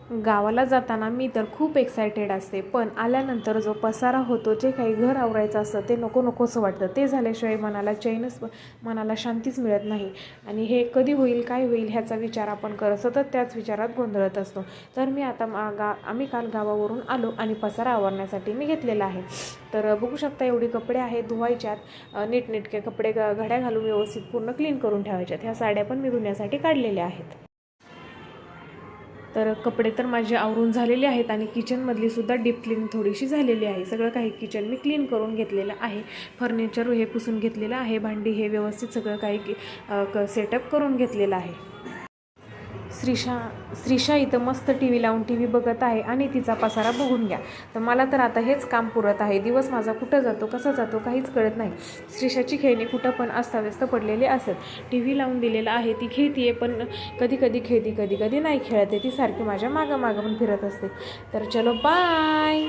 गावाला जाताना मी तर खूप एक्सायटेड असते, पण आल्यानंतर जो पसारा होतो, जे काही घर आवरायचं असतं ते नको नकोसं वाटतं. ते झाल्याशिवाय मनाला शांतीच मिळत नाही. आणि हे कधी होईल, काय होईल ह्याचा विचार आपण सतत त्याच विचारात गोंधळत असतो. तर मी आता आम्ही काल गावावरून आलो आणि पसारा आवरण्यासाठी मी घेतलेला आहे. तर बघू शकता, एवढे कपडे आहेत धुवायच्यात. नीटनेटके कपडे घड्या घालून व्यवस्थित पूर्ण क्लीन करून ठेवायच्यात. ह्या साड्या पण मी धुण्यासाठी काढलेल्या आहेत. तर कपडे तर माझे आवरून झालेले आहेत आणि किचनमधली सुद्धा डीप क्लीन थोडीशी झालेली आहे. सगळं काही किचन मी क्लीन करून घेतलेलं आहे. फर्निचर हे पुसून घेतलेलं आहे. भांडी हे व्यवस्थित सगळं काही सेटअप करून घेतलेलं आहे. श्रीषा इथं मस्त टी व्ही बघत आहे आणि तिचा पसारा बघून घ्या. तर मला तर आता हेच काम पुरत आहे. दिवस माझा कुठं जातो, कसा जातो काहीच कळत नाही. श्रीषाची खेळणी कुठं पण अस्ताव्यस्त पडलेली असत. टी व्ही लावून दिलेला आहे, ती खेळते पण कधी कधी खेळते, कधी कधी नाही खेळते. ती सारखी माझ्या मागं पण फिरत असते. तर चलो बाय.